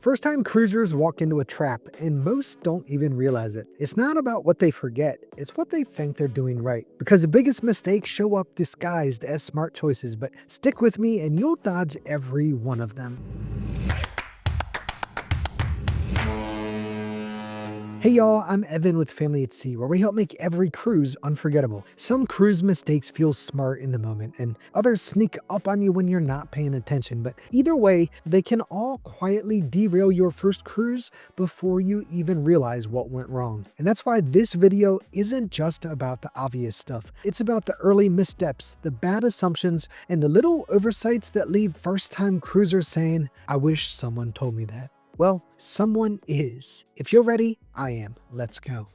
First-time cruisers walk into a trap, and most don't even realize it. It's not about what they forget, it's what they think they're doing right. Because the biggest mistakes show up disguised as smart choices, but stick with me and you'll dodge every one of them. Hey y'all, I'm Evan with Family at Sea, where we help make every cruise unforgettable. Some cruise mistakes feel smart in the moment, and others sneak up on you when you're not paying attention. But either way, they can all quietly derail your first cruise before you even realize what went wrong. And that's why this video isn't just about the obvious stuff. It's about the early missteps, the bad assumptions, and the little oversights that leave first-time cruisers saying, "I wish someone told me that." Well, someone is. If you're ready, I am. Let's go.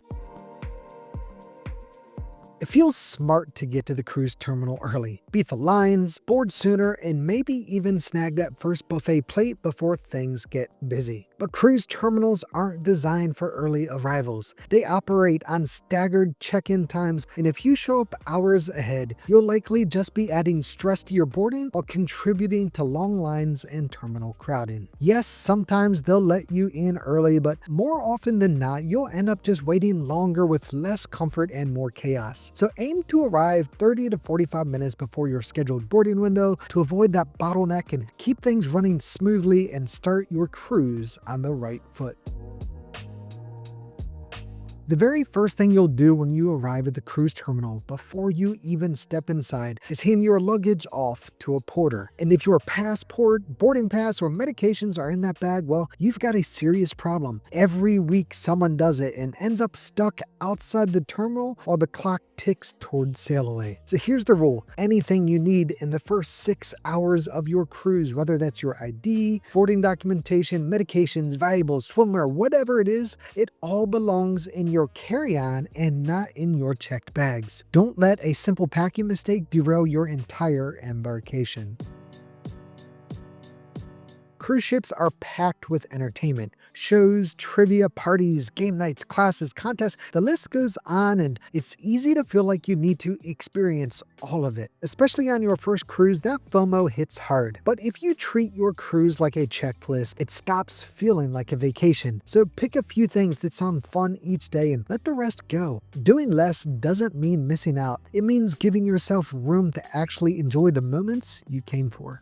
It feels smart to get to the cruise terminal early, beat the lines, board sooner, and maybe even snag that first buffet plate before things get busy. But cruise terminals aren't designed for early arrivals. They operate on staggered check-in times, and if you show up hours ahead, you'll likely just be adding stress to your boarding while contributing to long lines and terminal crowding. Yes, sometimes they'll let you in early, but more often than not, you'll end up just waiting longer with less comfort and more chaos. So aim to arrive 30 to 45 minutes before your scheduled boarding window to avoid that bottleneck and keep things running smoothly and start your cruise on the right foot. The very first thing you'll do when you arrive at the cruise terminal before you even step inside is hand your luggage off to a porter. And if your passport, boarding pass, or medications are in that bag, well, you've got a serious problem. Every week someone does it and ends up stuck outside the terminal while the clock ticks towards sail away. So here's the rule. Anything you need in the first 6 hours of your cruise, whether that's your ID, boarding documentation, medications, valuables, swimwear, whatever it is, it all belongs in your carry-on and not in your checked bags. Don't let a simple packing mistake derail your entire embarkation. Cruise ships are packed with entertainment. Shows, trivia, parties, game nights, classes, contests, the list goes on, and it's easy to feel like you need to experience all of it. Especially on your first cruise, that FOMO hits hard. But if you treat your cruise like a checklist, it stops feeling like a vacation. So pick a few things that sound fun each day and let the rest go. Doing less doesn't mean missing out. It means giving yourself room to actually enjoy the moments you came for.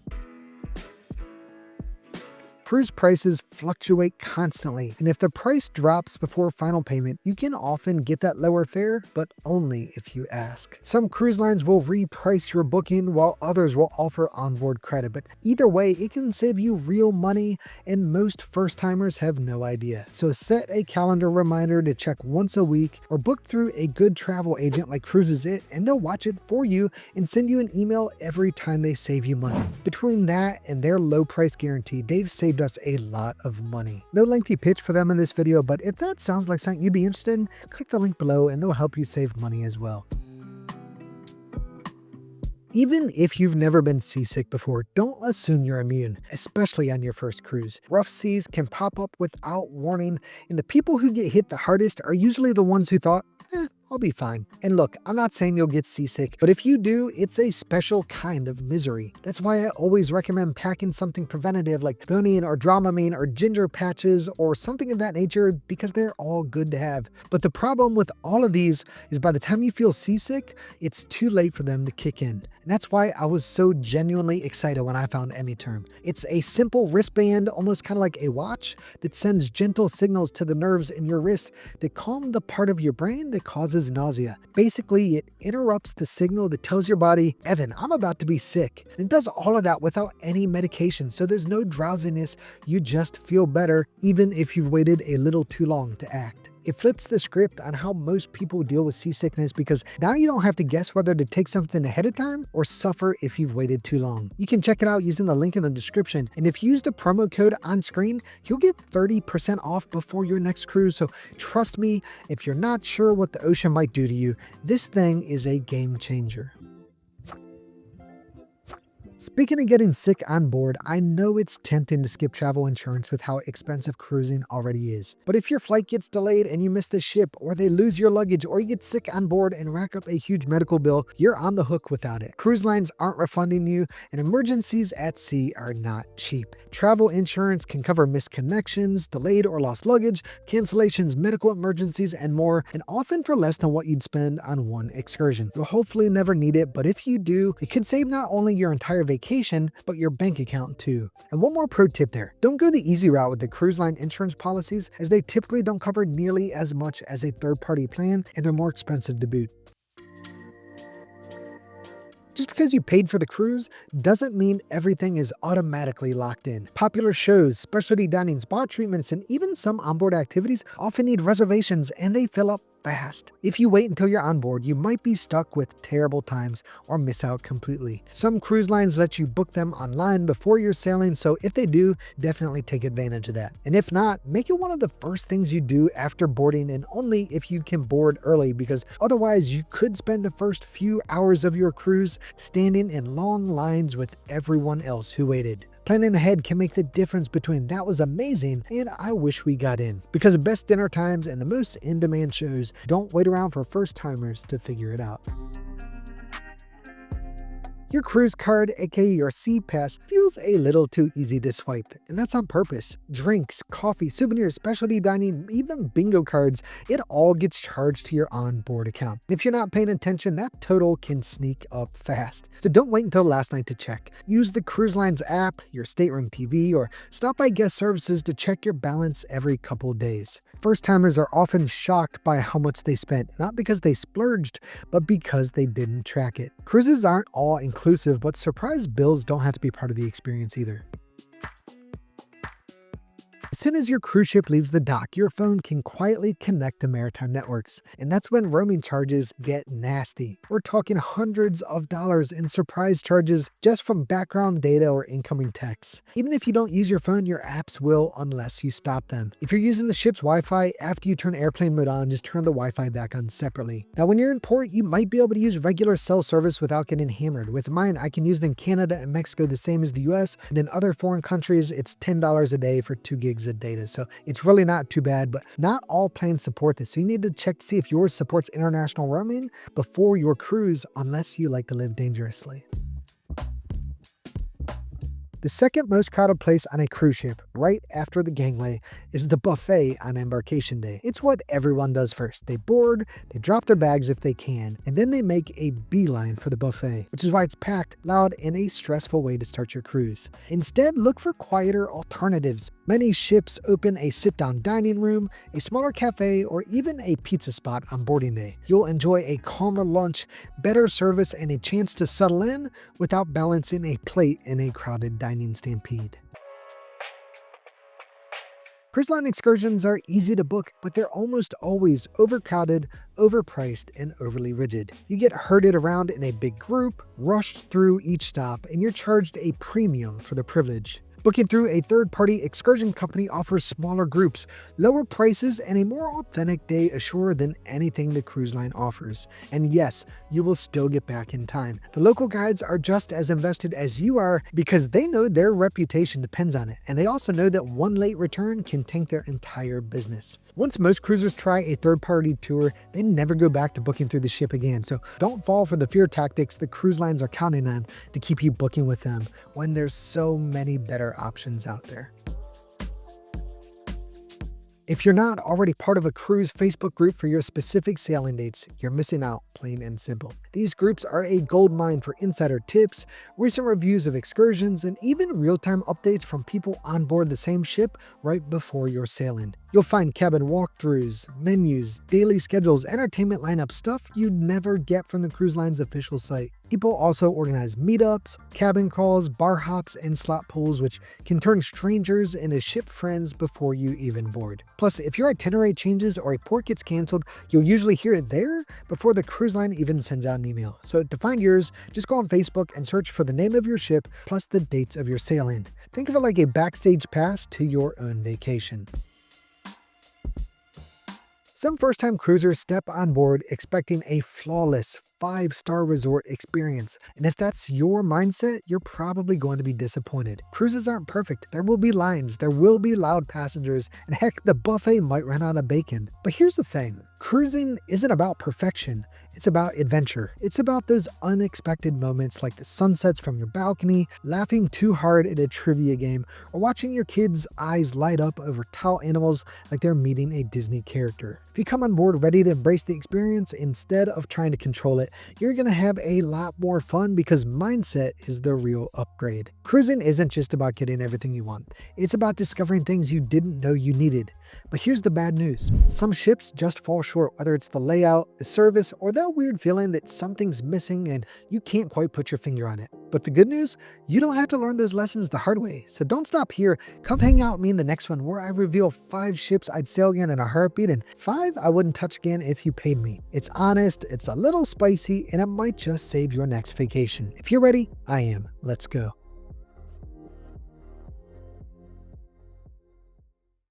Cruise prices fluctuate constantly, and if the price drops before final payment, you can often get that lower fare, but only if you ask. Some cruise lines will reprice your booking, while others will offer onboard credit, but either way, it can save you real money, and most first-timers have no idea. So set a calendar reminder to check once a week, or book through a good travel agent like Cruises It, and they'll watch it for you and send you an email every time they save you money. Between that and their low price guarantee, they've saved us a lot of money. No lengthy pitch for them in this video, but if that sounds like something you'd be interested in, click the link below and they'll help you save money as well. Even if you've never been seasick before, don't assume you're immune, especially on your first cruise. Rough seas can pop up without warning, and the people who get hit the hardest are usually the ones who thought, I'll be fine. And look, I'm not saying you'll get seasick, but if you do, it's a special kind of misery. That's why I always recommend packing something preventative like Bonine or Dramamine or ginger patches or something of that nature, because they're all good to have. But the problem with all of these is by the time you feel seasick, it's too late for them to kick in. And that's why I was so genuinely excited when I found AnyTerm. It's a simple wristband, almost kind of like a watch, that sends gentle signals to the nerves in your wrist that calm the part of your brain that causes nausea. Basically, it interrupts the signal that tells your body, Evan, I'm about to be sick. And it does all of that without any medication, so there's no drowsiness. You just feel better, even if you've waited a little too long to act. It flips the script on how most people deal with seasickness, because now you don't have to guess whether to take something ahead of time or suffer if you've waited too long. You can check it out using the link in the description, and if you use the promo code on screen, you'll get 30% off before your next cruise. So trust me, if you're not sure what the ocean might do to you, this thing is a game changer. Speaking of getting sick on board, I know it's tempting to skip travel insurance with how expensive cruising already is. But if your flight gets delayed and you miss the ship, or they lose your luggage, or you get sick on board and rack up a huge medical bill, you're on the hook without it. Cruise lines aren't refunding you, and emergencies at sea are not cheap. Travel insurance can cover missed connections, delayed or lost luggage, cancellations, medical emergencies, and more, and often for less than what you'd spend on one excursion. You'll hopefully never need it, but if you do, it could save not only your entire vacation, but your bank account too. And one more pro tip there. Don't go the easy route with the cruise line insurance policies, as they typically don't cover nearly as much as a third-party plan, and they're more expensive to boot. Just because you paid for the cruise doesn't mean everything is automatically locked in. Popular shows, specialty dining, spa treatments, and even some onboard activities often need reservations, and they fill up fast. If you wait until you're on board, you might be stuck with terrible times or miss out completely. Some cruise lines let you book them online before you're sailing, so if they do, definitely take advantage of that. And if not, make it one of the first things you do after boarding, and only if you can board early, because otherwise you could spend the first few hours of your cruise standing in long lines with everyone else who waited. Planning ahead can make the difference between "that was amazing" and "I wish we got in." Because the best dinner times and the most in-demand shows don't wait around for first-timers to figure it out. Your cruise card, aka your sea pass, feels a little too easy to swipe, and that's on purpose. Drinks, coffee, souvenirs, specialty dining, even bingo cards, it all gets charged to your onboard account. If you're not paying attention, that total can sneak up fast. So don't wait until last night to check. Use the cruise line's app, your stateroom TV, or stop by guest services to check your balance every couple days. First-timers are often shocked by how much they spent, not because they splurged, but because they didn't track it. Cruises aren't all inclusive, but surprise bills don't have to be part of the experience either. As soon as your cruise ship leaves the dock, your phone can quietly connect to maritime networks. And that's when roaming charges get nasty. We're talking hundreds of dollars in surprise charges just from background data or incoming texts. Even if you don't use your phone, your apps will unless you stop them. If you're using the ship's Wi-Fi, after you turn airplane mode on, just turn the Wi-Fi back on separately. Now, when you're in port, you might be able to use regular cell service without getting hammered. With mine, I can use it in Canada and Mexico the same as the US, and in other foreign countries, it's $10 a day for 2 gigs of data. So it's really not too bad, but not all plans support this. So you need to check to see if yours supports international roaming before your cruise, unless you like to live dangerously. The second most crowded place on a cruise ship, right after the gangway, is the buffet on embarkation day. It's what everyone does first. They board, they drop their bags if they can, and then they make a beeline for the buffet, which is why it's packed, loud, and a stressful way to start your cruise. Instead, look for quieter alternatives. Many ships open a sit-down dining room, a smaller cafe, or even a pizza spot on boarding day. You'll enjoy a calmer lunch, better service, and a chance to settle in without balancing a plate in a crowded dining stampede. Cruise line excursions are easy to book, but they're almost always overcrowded, overpriced, and overly rigid. You get herded around in a big group, rushed through each stop, and you're charged a premium for the privilege. Booking through a third-party excursion company offers smaller groups, lower prices, and a more authentic day ashore than anything the cruise line offers. And yes, you will still get back in time. The local guides are just as invested as you are because they know their reputation depends on it, and they also know that one late return can tank their entire business. Once most cruisers try a third-party tour, they never go back to booking through the ship again, so don't fall for the fear tactics the cruise lines are counting on to keep you booking with them when there's so many better options out there. If you're not already part of a cruise Facebook group for your specific sailing dates, you're missing out, plain and simple. These groups are a goldmine for insider tips, recent reviews of excursions, and even real-time updates from people on board the same ship right before you're sailing. You'll find cabin walkthroughs, menus, daily schedules, entertainment lineup, stuff you'd never get from the cruise line's official site. People also organize meetups, cabin crawls, bar hops, and slot pools, which can turn strangers into ship friends before you even board. Plus, if your itinerary changes or a port gets canceled, you'll usually hear it there before the cruise line even sends out an email. So to find yours, just go on Facebook and search for the name of your ship plus the dates of your sailing. Think of it like a backstage pass to your own vacation. Some first-time cruisers step on board expecting a flawless, 5-star resort experience. And if that's your mindset, you're probably going to be disappointed. Cruises aren't perfect. There will be lines, there will be loud passengers, and heck, the buffet might run out of bacon. But here's the thing, cruising isn't about perfection. It's about adventure. It's about those unexpected moments like the sunsets from your balcony, laughing too hard at a trivia game, or watching your kids' eyes light up over tall animals like they're meeting a Disney character. If you come on board ready to embrace the experience instead of trying to control it, you're going to have a lot more fun because mindset is the real upgrade. Cruising isn't just about getting everything you want. It's about discovering things you didn't know you needed. But here's the bad news. Some ships just fall short, whether it's the layout, the service, or that weird feeling that something's missing and you can't quite put your finger on it. But the good news, you don't have to learn those lessons the hard way. So don't stop here. Come hang out with me in the next one where I reveal 5 ships I'd sail again in a heartbeat and 5 I wouldn't touch again if you paid me. It's honest, it's a little spicy, and it might just save your next vacation. If you're ready, I am. Let's go.